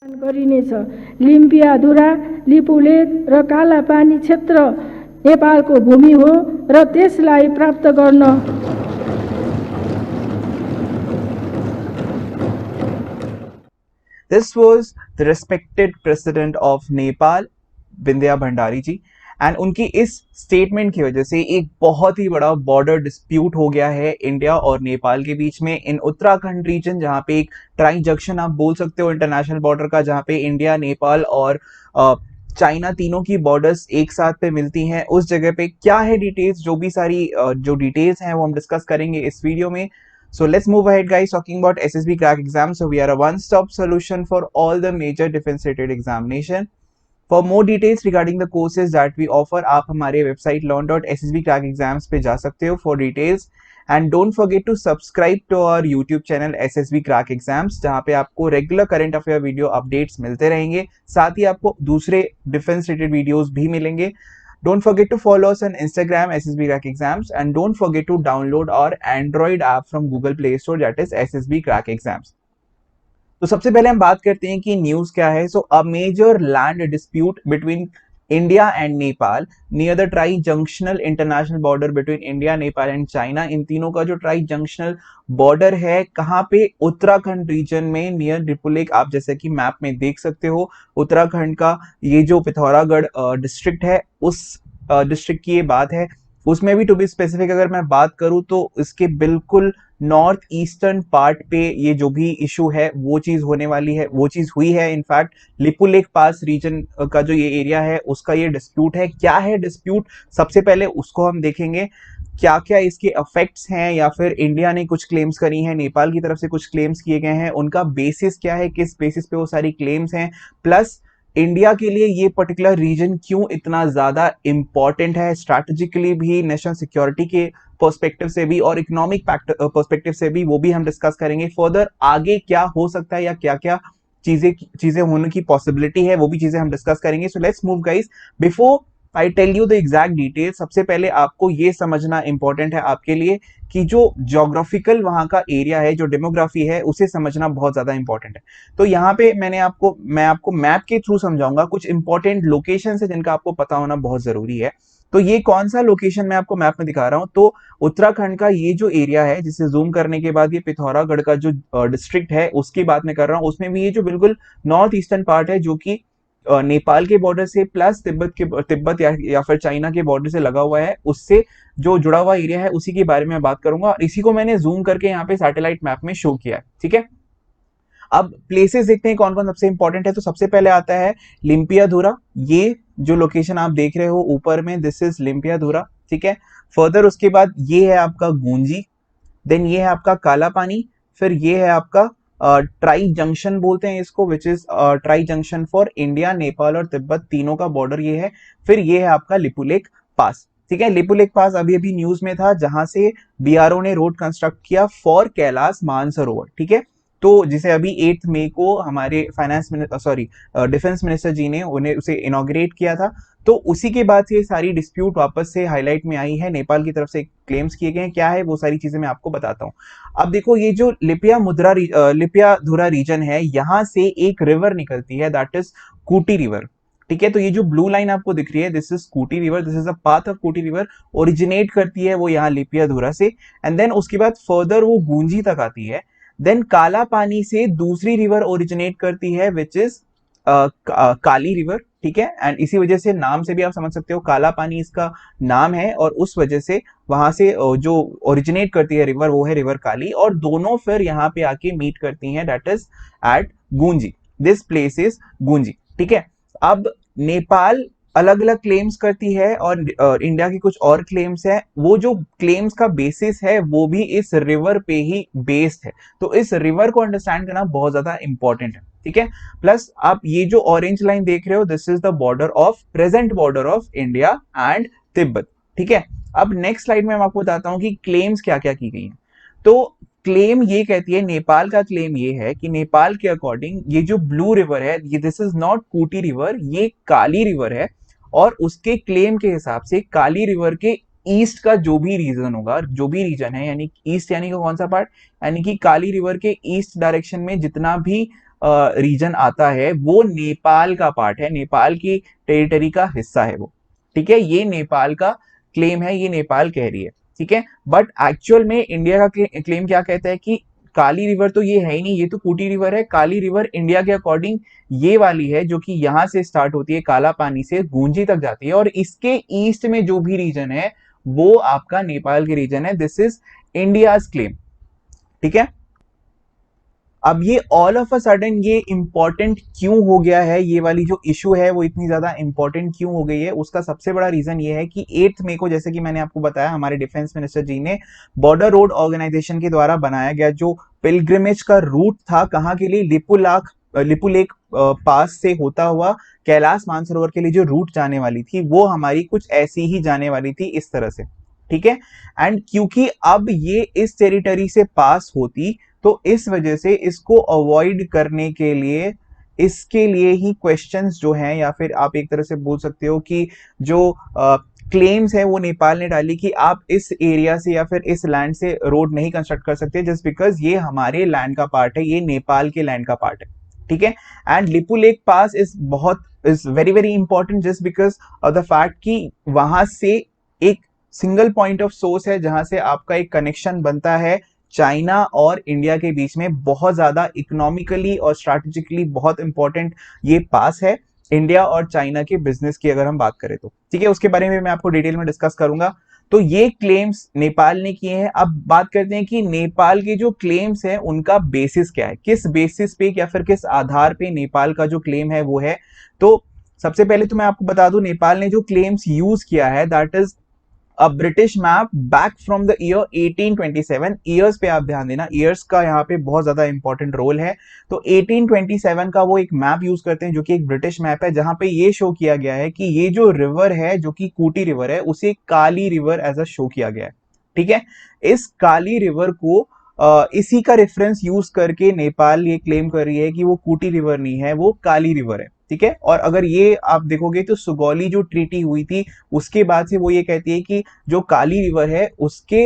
गरिनेछ। लिम्पियाधुरा, लिपुलेक र कालापानी क्षेत्र नेपालको भूमि हो र त्यसलाई प्राप्त गर्न This was the respected president of Nepal, Vindhya Bhandari ji, and उनकी इस स्टेटमेंट की वजह से एक बहुत ही बड़ा बॉर्डर डिस्प्यूट हो गया है इंडिया और नेपाल के बीच में इन उत्तराखंड रीजन, जहां पे एक ट्राई जंक्शन आप बोल सकते हो इंटरनेशनल बॉर्डर का, जहां पे इंडिया, नेपाल और चाइना तीनों की बॉर्डर्स एक साथ पे मिलती हैं। उस जगह पे क्या है डिटेल्स, जो भी सारी जो डिटेल्स हैं वो हम डिस्कस करेंगे इस वीडियो में। So let's move ahead, guys, talking about SSB crack exam. So we are a one-stop solution for all the major defense-related examination. For more details regarding the courses that we offer, आप हमारे website learn.ssbcrackexams पे जा सकते हो for details. And don't forget to subscribe to our YouTube channel SSB Crack Exams, जहाँ पे आपको regular current affair video updates मिलते रहेंगे, साथ ही आपको दूसरे defense related videos भी मिलेंगे। Don't forget to follow us on Instagram SSB Crack Exams, and don't forget to download our Android app from Google Play Store, that is SSB Crack Exams. तो सबसे पहले हम बात करते हैं कि न्यूज क्या है। So a major land dispute between India and Nepal near the tri junctional international border between India, Nepal and China. इन तीनों का जो ट्राई जंक्शनल बॉर्डर है कहाँ पे, उत्तराखंड रीजन में नियर लिपुलेक। आप जैसे कि मैप में देख सकते हो उत्तराखंड का ये जो पिथौरागढ़ डिस्ट्रिक्ट है, उस डिस्ट्रिक्ट की ये बात है। उसमें भी टू बी स्पेसिफिक अगर मैं बात करूं तो इसके बिल्कुल नॉर्थ ईस्टर्न पार्ट पे ये जो भी इशू है वो चीज होने वाली है, वो चीज हुई है। इनफैक्ट लिपुलेक पास रीजन का जो ये एरिया है उसका ये डिस्प्यूट है। क्या है डिस्प्यूट, सबसे पहले उसको हम देखेंगे। क्या क्या इसके इफेक्ट्स हैं, या फिर इंडिया ने कुछ क्लेम्स करी हैं, नेपाल की तरफ से कुछ क्लेम्स किए गए हैं, उनका बेसिस क्या है, किस बेसिस पे वो सारी क्लेम्स हैं, प्लस इंडिया के लिए ये पर्टिकुलर रीजन क्यों इतना ज्यादा इंपॉर्टेंट है, स्ट्रैटेजिकली भी, नेशनल सिक्योरिटी के पर्सपेक्टिव से भी और इकोनॉमिक पर्सपेक्टिव से भी, वो भी हम डिस्कस करेंगे। फर्दर आगे क्या हो सकता है या क्या क्या चीजें होने की पॉसिबिलिटी है, वो भी चीजें हम डिस्कस करेंगे। So let's move guys, before I tell you the exact detail, सबसे पहले आपको ये समझना इंपॉर्टेंट है आपके लिए कि जो ज्योग्राफिकल वहां का एरिया है, जो डेमोग्राफी है, उसे समझना बहुत ज्यादा इंपॉर्टेंट है। तो यहाँ पे मैं आपको मैप के थ्रू समझाऊंगा कुछ इंपॉर्टेंट लोकेशन है जिनका आपको पता होना बहुत जरूरी है। तो ये कौन सा लोकेशन मैं आपको मैप में दिखा रहा हूं, तो उत्तराखंड का ये जो एरिया है, जिसे जूम करने के बाद ये पिथौरागढ़ का जो डिस्ट्रिक्ट है उसकी बात मैं कर रहा हूं, उसमें भी ये जो बिल्कुल नॉर्थ ईस्टर्न पार्ट है जो कि नेपाल के बॉर्डर से प्लस तिब्बत या फिर चाइना के बॉर्डर से लगा हुआ है, उससे जो जुड़ा हुआ एरिया है, उसी के बारे में बात करूंगा। और इसी को मैंने जूम करके यहाँ पे सैटेलाइट मैप में शो किया है, ठीक है। अब प्लेसेस देखते हैं कौन कौन सबसे इंपॉर्टेंट है। तो सबसे पहले आता है लिम्पियाधुरा। ये जो लोकेशन आप देख रहे हो ऊपर में, दिस इज लिम्पियाधुरा, ठीक है। फर्दर उसके बाद ये है आपका गूंजी, देन ये है आपका काला पानी, फिर ये है आपका ट्राई जंक्शन बोलते हैं इसको, which is tri junction for India, Nepal और तिब्बत तीनों का बॉर्डर ये है। फिर ये है आपका लिपुलेक पास, ठीक है। लिपुलेक पास अभी अभी न्यूज में था, जहां से बीआरओ ने रोड कंस्ट्रक्ट किया फॉर कैलाश मानसरोवर, ठीक है। तो जिसे अभी 8 मई को हमारे डिफेंस मिनिस्टर जी ने उन्हें उसे इनॉग्रेट किया था। तो उसी के बाद से सारी डिस्प्यूट वापस से हाईलाइट में आई है, नेपाल की तरफ से क्लेम्स किए गए हैं। क्या है वो सारी चीजें मैं आपको बताता हूँ। अब देखो, ये जो लिपियाधुरा रीजन है, यहाँ से एक रिवर निकलती है, दैट इज कूटी रिवर, ठीक है। तो ये जो ब्लू लाइन आपको दिख रही है, this is Kuti river, this is a path of Kuti river. Originate करती है वो यहाँ लिपियाधुरा से, एंड देन उसके बाद फर्दर वो गूंजी तक आती है। देन काला पानी से दूसरी रिवर ओरिजिनेट करती है, विच इज काली रिवर, ठीक है। एंड इसी वजह से नाम से भी आप समझ सकते हो, काला पानी इसका नाम है, और उस वजह से वहां से जो ओरिजिनेट करती है रिवर, वो है रिवर काली, और दोनों फिर यहाँ पे आके मीट करती हैं, that is at Gunji. This place is Gunji, ठीक है। अब नेपाल अलग अलग क्लेम्स करती है और इंडिया की कुछ और क्लेम्स है। वो जो क्लेम्स का बेसिस है वो भी इस रिवर पे ही बेस्ड है। तो इस रिवर को अंडरस्टैंड करना बहुत ज्यादा इंपॉर्टेंट है, ठीक है। प्लस आप ये जो ऑरेंज लाइन देख रहे हो, this is the border of present border of India and Tibet, ठीक है। अब नेक्स्ट स्लाइड में मैं आपको बताता हूं कि क्लेम्स क्या क्या की गई हैं। तो क्लेम ये कहती है, नेपाल का क्लेम ये है कि नेपाल के अकॉर्डिंग ये जो ब्लू रिवर है, ये दिस इज नॉट कूटी रिवर, ये काली रिवर है। और उसके क्लेम के हिसाब से काली रिवर के ईस्ट का जो भी रीजन होगा, जो भी रीजन है, यानी ईस्ट यानी कि कौन सा पार्ट, यानी कि काली रिवर के ईस्ट डायरेक्शन में जितना भी रीजन आता है वो नेपाल का पार्ट है, नेपाल की टेरिटरी का हिस्सा है वो, ठीक है। ये नेपाल का क्लेम है, ये नेपाल कह रही है, ठीक है। बट एक्चुअल में इंडिया का क्लेम क्या कहता है कि काली रिवर तो ये है ही नहीं, ये तो कूटी रिवर है। काली रिवर इंडिया के अकॉर्डिंग ये वाली है जो कि यहां से स्टार्ट होती है, काला पानी से गूंजी तक जाती है, और इसके ईस्ट में जो भी रीजन है वो आपका नेपाल के रीजन है। दिस इज इंडियाज क्लेम, ठीक है। अब ये ऑल ऑफ अ सडन ये इंपॉर्टेंट क्यों हो गया है, ये वाली जो इशू है वो इतनी ज्यादा इंपॉर्टेंट क्यों हो गई है, उसका सबसे बड़ा रीजन ये है कि 8 मई को, जैसे कि मैंने आपको बताया, हमारे डिफेंस मिनिस्टर जी ने बॉर्डर रोड ऑर्गेनाइजेशन के द्वारा बनाया गया जो पिलग्रिमेज का रूट था, कहाँ के लिए, लिपुलेक पास से होता हुआ कैलाश मानसरोवर के लिए जो रूट जाने वाली थी वो हमारी कुछ ऐसी ही जाने वाली थी, इस तरह से, ठीक है। एंड क्योंकि अब ये इस टेरिटरी से पास होती, तो इस वजह से इसको अवॉइड करने के लिए, इसके लिए ही क्वेश्चंस जो हैं, या फिर आप एक तरह से बोल सकते हो कि जो क्लेम्स है वो नेपाल ने डाली कि आप इस एरिया से या फिर इस लैंड से रोड नहीं कंस्ट्रक्ट कर सकते, जस्ट बिकॉज ये हमारे लैंड का पार्ट है, ये नेपाल के लैंड का पार्ट है, ठीक है। And Lipulekh pass is very very important just because of the fact कि वहां से एक सिंगल पॉइंट ऑफ सोर्स है जहां से आपका एक कनेक्शन बनता है चाइना और इंडिया के बीच में, बहुत ज्यादा इकोनॉमिकली और स्ट्रैटेजिकली बहुत इंपॉर्टेंट ये पास है इंडिया और चाइना के बिजनेस की अगर हम बात करें तो, ठीक है। उसके बारे में मैं आपको डिटेल में डिस्कस करूंगा। तो ये क्लेम्स नेपाल ने किए हैं। अब बात करते हैं कि नेपाल के जो क्लेम्स हैं उनका बेसिस क्या है, किस बेसिस पे या फिर किस आधार पे नेपाल का जो क्लेम है वो है। तो सबसे पहले तो मैं आपको बता दूं, नेपाल ने जो क्लेम्स यूज किया है that is a British map back from the year 1827। Years पे आप ध्यान देना, ईयर्स का यहाँ पे बहुत ज्यादा इंपॉर्टेंट रोल है। तो 1827 का वो एक मैप यूज करते हैं जो कि एक ब्रिटिश मैप है, जहां पे ये शो किया गया है कि ये जो रिवर है जो कि कूटी रिवर है उसे काली रिवर एज अ शो किया गया है, ठीक है। इस काली रिवर को इसी का रेफरेंस यूज करके नेपाल ये क्लेम कर रही है कि वो कूटी रिवर नहीं है, वो काली रिवर है, ठीक है। और अगर ये आप देखोगे तो सुगौली जो ट्रीटी हुई थी उसके बाद से वो ये कहती है कि जो काली रिवर है उसके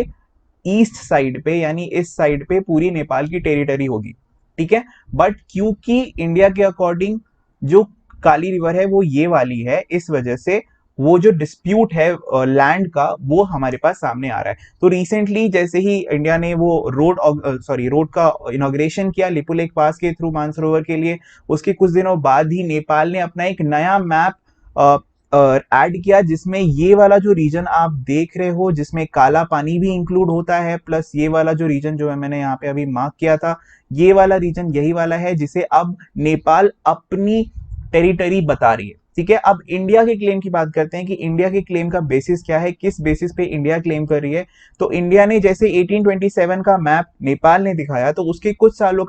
ईस्ट साइड पे, यानी इस साइड पे पूरी नेपाल की टेरिटरी होगी, ठीक है। बट क्योंकि इंडिया के अकॉर्डिंग जो काली रिवर है वो ये वाली है, इस वजह से वो जो डिस्प्यूट है लैंड का वो हमारे पास सामने आ रहा है। तो रिसेंटली जैसे ही इंडिया ने वो रोड का इनॉग्रेशन किया लिपुलेक पास के थ्रू मानसरोवर के लिए, उसके कुछ दिनों बाद ही नेपाल ने अपना एक नया मैप ऐड किया जिसमें ये वाला जो रीजन आप देख रहे हो, जिसमें काला पानी भी इंक्लूड होता है, प्लस ये वाला जो रीजन जो है मैंने यहाँ पे अभी मार्क किया था, ये वाला रीजन यही वाला है जिसे अब नेपाल अपनी टेरिटरी बता रही है, ठीक है। अब इंडिया के क्लेम की बात करते हैं कि इंडिया के क्लेम का बेसिस क्या है, किस बेसिस पे इंडिया क्लेम कर रही है। तो इंडिया ने जैसे 1827 का मैप नेपाल ने दिखाया, तो उसके कुछ सालों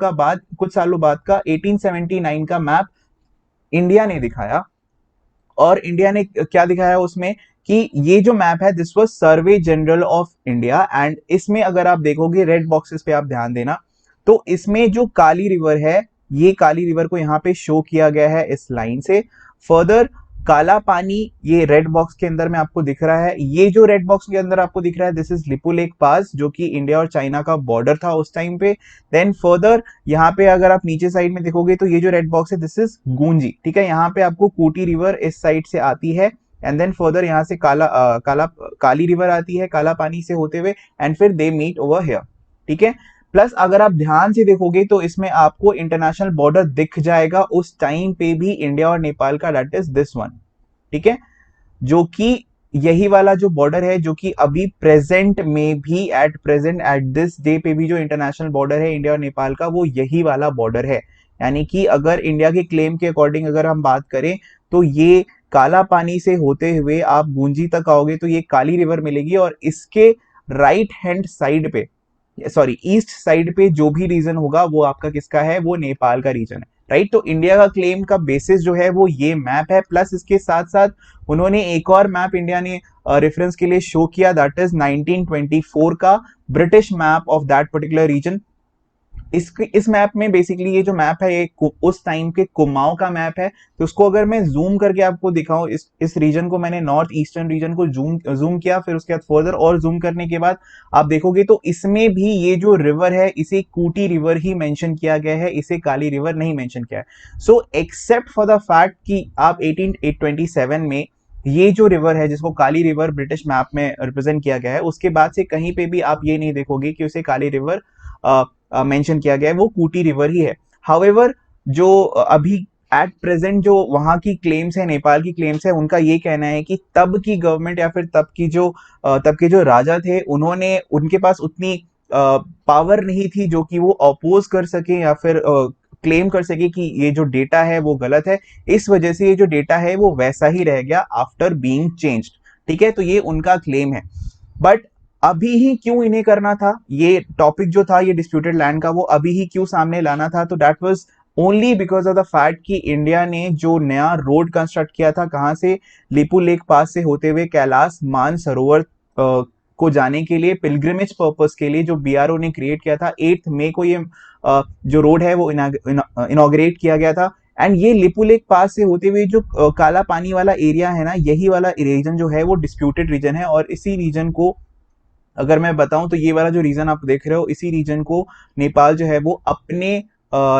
बाद का 1879 का मैप इंडिया ने दिखाया। और इंडिया ने क्या दिखाया उसमें कि ये जो मैप है this was survey general of India, and इसमें अगर आप देखोगे रेड बॉक्सेस पे आप ध्यान देना, तो इसमें जो काली रिवर है, ये काली रिवर को यहाँ पे शो किया गया है इस लाइन से। फर्दर काला पानी ये रेड बॉक्स के अंदर में आपको दिख रहा है, ये जो रेड बॉक्स के अंदर आपको दिख रहा है दिस इज लिपुलेक पास जो कि इंडिया और चाइना का बॉर्डर था उस टाइम पे। देन फर्दर यहाँ पे अगर आप नीचे साइड में देखोगे तो ये जो रेड बॉक्स है दिस इज गूंजी, ठीक है। यहाँ पे आपको कूटी रिवर इस साइड से आती है, एंड देन फर्दर यहाँ से काली रिवर आती है काला पानी से होते हुए, एंड फिर दे मीट ओवर हियर, ठीक है। प्लस अगर आप ध्यान से देखोगे तो इसमें आपको इंटरनेशनल बॉर्डर दिख जाएगा उस टाइम पे भी इंडिया और नेपाल का, दैट इज दिस वन, ठीक है। जो कि यही वाला जो बॉर्डर है जो कि अभी प्रेजेंट में भी एट दिस डे पे भी जो इंटरनेशनल बॉर्डर है इंडिया और नेपाल का वो यही वाला बॉर्डर है। यानी कि अगर इंडिया के क्लेम के अकॉर्डिंग अगर हम बात करें तो ये काला पानी से होते हुए आप गूंजी तक आओगे तो ये काली रिवर मिलेगी, और इसके राइट हैंड साइड पे, सॉरी ईस्ट साइड पे जो भी रीजन होगा वो आपका किसका है, वो नेपाल का रीजन है, राइट। तो इंडिया का क्लेम का बेसिस जो है वो ये मैप है, प्लस इसके साथ साथ उन्होंने एक और मैप इंडिया ने रेफरेंस के लिए शो किया, दैट इज 1924 का British map of that particular region. इस मैप में बेसिकली ये जो मैप है ये उस टाइम के कुमाऊं का मैप है। तो उसको अगर मैं जूम करके आपको दिखाऊं, इस रीजन को मैंने नॉर्थ ईस्टर्न रीजन को जूम किया, फिर उसके बाद फर्दर और जूम करने के बाद आप देखोगे तो इसमें भी ये जो रिवर है इसे कूटी रिवर ही मेंशन किया गया है, इसे काली रिवर नहीं मेंशन किया है। So except for the fact कि आप 1827 में ये जो रिवर है जिसको काली रिवर ब्रिटिश मैप में रिप्रेजेंट किया गया है, उसके बाद से कहीं पे भी आप ये नहीं देखोगे कि उसे काली रिवर मेंशन किया गया है, वो कूटी रिवर ही है। हाउएवर जो अभी एट प्रेजेंट जो वहां की क्लेम्स है, नेपाल की क्लेम्स है, उनका ये कहना है कि तब की गवर्नमेंट या फिर तब के जो राजा थे उन्होंने उनके पास उतनी पावर नहीं थी जो कि वो अपोज कर सके या फिर क्लेम कर सके कि ये जो डेटा है वो गलत है। इस वजह से ये जो डेटा है वो वैसा ही रह गया आफ्टर बीइंग चेंज्ड। ठीक है, तो ये उनका क्लेम है। बट अभी ही क्यों इन्हें करना था, ये टॉपिक जो था ये डिस्प्यूटेड लैंड का, वो अभी ही क्यों सामने लाना था? तो that was only because of the fact कि इंडिया ने जो नया रोड कंस्ट्रक्ट किया था, कहां से, लिपू लेक पास से होते हुए कैलाश मानसरोवर को जाने के लिए, पिलग्रिमेज पर्पस के लिए जो बीआरओ ने क्रिएट किया था, 8 मई को ये जो रोड है वो इनॉग्रेट किया गया था। एंड ये लिपू लेक पास से होते हुए जो काला पानी वाला एरिया है ना, यही वाला रीजन जो है वो डिस्प्यूटेड रीजन है। और इसी रीजन को अगर मैं बताऊं तो ये वाला जो रीजन आप देख रहे हो, इसी रीजन को नेपाल जो है वो अपने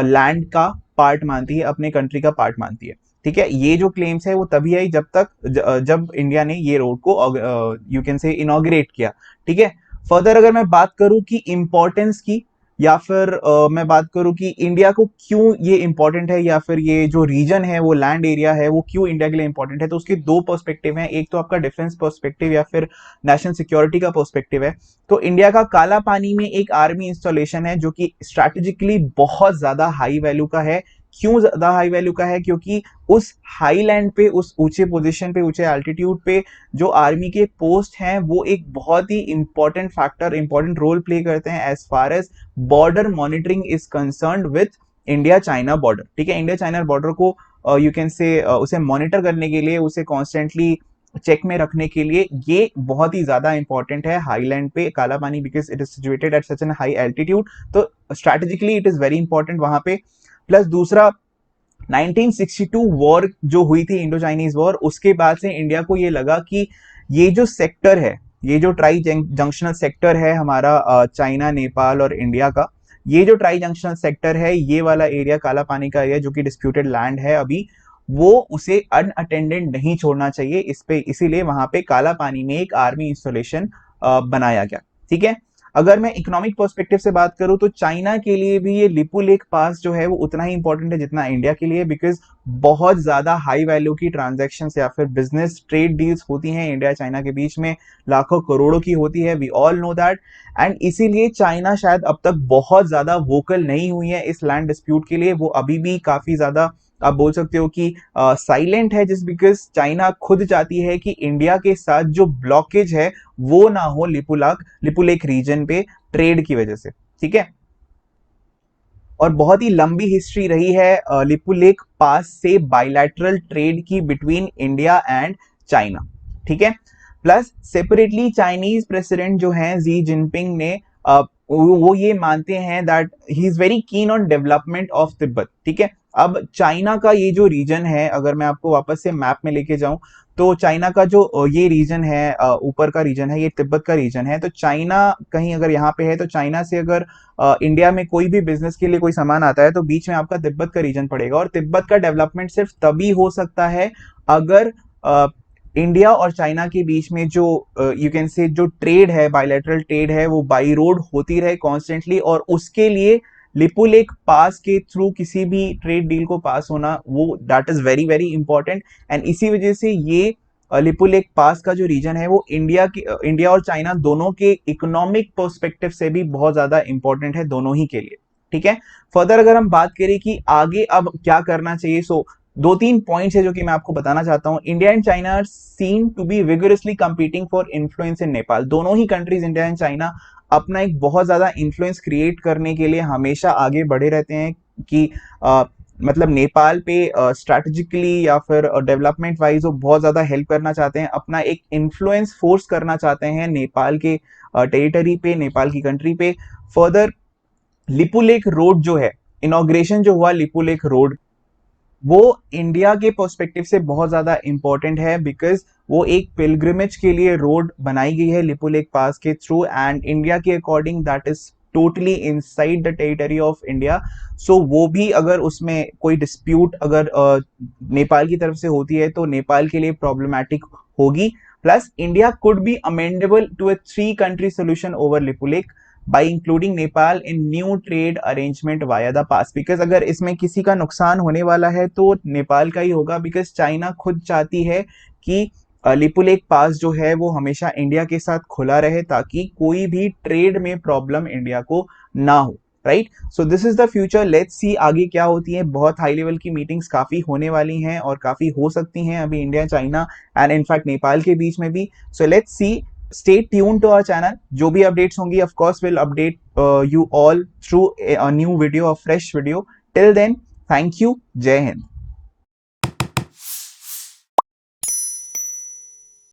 लैंड का पार्ट मानती है, अपने कंट्री का पार्ट मानती है। ठीक है, ये जो क्लेम्स है वो तभी आई जब इंडिया ने ये रोड को यू कैन से इनॉग्रेट किया। ठीक है, फर्दर अगर मैं बात करूं कि इंपॉर्टेंस की, या फिर मैं बात करूं कि इंडिया को क्यों ये इंपॉर्टेंट है, या फिर ये जो रीजन है वो लैंड एरिया है वो क्यों इंडिया के लिए इंपॉर्टेंट है, तो उसके दो पर्सपेक्टिव हैं। एक तो आपका डिफेंस पर्सपेक्टिव या फिर नेशनल सिक्योरिटी का पर्सपेक्टिव है। तो इंडिया का काला पानी में एक आर्मी इंस्टॉलेशन है जो कि स्ट्रैटेजिकली बहुत ज्यादा हाई वैल्यू का है। क्यों ज्यादा हाई वैल्यू का है? क्योंकि उस हाई लैंड पे, उस ऊंचे पोजीशन पे, ऊंचे एल्टीट्यूड पे जो आर्मी के पोस्ट हैं वो एक बहुत ही important factor, important role play करते हैं as far as border monitoring is concerned with India China border. ठीक है, इंडिया चाइना बॉर्डर को यू कैन से उसे मॉनिटर करने के लिए, उसे कॉन्स्टेंटली चेक में रखने के लिए ये बहुत ही ज्यादा इंपॉर्टेंट है हाईलैंड पे Kala Pani, because it is situated at such an high altitude. तो strategically it is very important वहां पे। प्लस दूसरा, 1962 वॉर जो हुई थी, इंडो चाइनीज वॉर, उसके बाद से इंडिया को ये लगा कि ये जो सेक्टर है, ये जो ट्राई जंक्शनल सेक्टर है हमारा चाइना, नेपाल और इंडिया का, ये जो ट्राई जंक्शनल सेक्टर है, ये वाला एरिया काला पानी का एरिया जो कि डिस्प्यूटेड लैंड है अभी, वो उसे अनअटेंडेड नहीं छोड़ना चाहिए। इसीलिए वहां पे काला पानी में एक आर्मी इंस्टॉलेशन बनाया गया। ठीक है, अगर मैं इकोनॉमिक पर्सपेक्टिव से बात करूं तो चाइना के लिए भी ये लिपू लेक पास जो है वो उतना ही इंपॉर्टेंट है जितना इंडिया के लिए, बिकॉज बहुत ज्यादा हाई वैल्यू की ट्रांजैक्शंस या फिर बिजनेस ट्रेड डील्स होती हैं इंडिया चाइना के बीच में, लाखों करोड़ों की होती है, we all know that. And इसीलिए चाइना शायद अब तक बहुत ज्यादा वोकल नहीं हुई है इस लैंड डिस्प्यूट के लिए। वो अभी भी काफी ज्यादा, आप बोल सकते हो कि साइलेंट है, जिस बिकॉज चाइना खुद चाहती है कि इंडिया के साथ जो ब्लॉकेज है वो ना हो लिपू लेक रीजन पे ट्रेड की वजह से। ठीक है, और बहुत ही लंबी हिस्ट्री रही है लिपू लेक पास से बायलैटरल ट्रेड की बिटवीन इंडिया एंड चाइना। ठीक है, प्लस सेपरेटली चाइनीज प्रेसिडेंट जो हैं जी जिनपिंग ने वो ये मानते हैं that he is very keen on development of Tibet. ठीक है, अब चाइना का ये जो रीजन है, अगर मैं आपको वापस से मैप में लेके जाऊं तो चाइना का जो ये रीजन है, ऊपर का रीजन है, ये तिब्बत का रीजन है। तो चाइना कहीं अगर यहाँ पे है तो चाइना से अगर इंडिया में कोई भी बिजनेस के लिए कोई सामान आता है तो बीच में आपका तिब्बत का रीजन पड़ेगा। और तिब्बत का डेवलपमेंट सिर्फ तभी हो सकता है अगर इंडिया और चाइना के बीच में जो यू कैन से जो ट्रेड है, बायलैटरल ट्रेड है, वो बाई रोड होती रहे कॉन्स्टेंटली। और उसके लिए लिपू लेक पास के थ्रू किसी भी ट्रेड डील को पास होना, वो that is very very important. And इसी वजह से ये लिपू लेक पास का जो रीजन है वो इंडिया और चाइना दोनों के इकोनॉमिक पर्सपेक्टिव से भी बहुत ज्यादा इंपॉर्टेंट है, दोनों ही के लिए। ठीक है, फर्दर अगर हम बात करें कि आगे अब क्या करना चाहिए, सो दो तीन पॉइंट्स है जो कि मैं आपको बताना चाहता हूं। India and China are seen to be vigorously competing for influence in Nepal. दोनों ही कंट्रीज, इंडिया एंड चाइना, अपना एक बहुत ज्यादा इन्फ्लुएंस क्रिएट करने के लिए हमेशा आगे बढ़े रहते हैं कि मतलब नेपाल पे स्ट्रैटेजिकली या फिर डेवलपमेंट वाइज वो बहुत ज्यादा हेल्प करना चाहते हैं, अपना एक इन्फ्लुएंस फोर्स करना चाहते हैं नेपाल के टेरिटरी पे, नेपाल की कंट्री पे। फर्दर लिपुलेक रोड जो है, इनॉग्रेशन जो हुआ लिपुलेक रोड, वो इंडिया के पर्सपेक्टिव से बहुत ज्यादा इंपॉर्टेंट है, बिकॉज वो एक पिलग्रिमेज के लिए रोड बनाई गई है लिपुलेक पास के थ्रू, एंड इंडिया के according that is totally inside the territory of India. So वो भी अगर उसमें कोई डिस्प्यूट अगर नेपाल की तरफ से होती है तो नेपाल के लिए प्रॉब्लमैटिक होगी। Plus India could be amendable to a 3 country solution over Lipulekh by including Nepal in new trade arrangement via the pass, because अगर इसमें किसी का नुकसान होने वाला है तो नेपाल का ही होगा, बिकॉज चाइना खुद चाहती है कि लिपुलेक पास जो है वो हमेशा इंडिया के साथ खुला रहे ताकि कोई भी ट्रेड में प्रॉब्लम इंडिया को ना हो, right. So this is the future, let's see आगे क्या होती है। बहुत हाई लेवल की मीटिंग्स काफी होने वाली हैं और काफी हो सकती हैं अभी India China and in fact Nepal के बीच में भी। So let's see, stay tuned to our channel, जो भी updates होंगी of course will update you all through a new video, a fresh video. Till then, thank you, जय हिंद।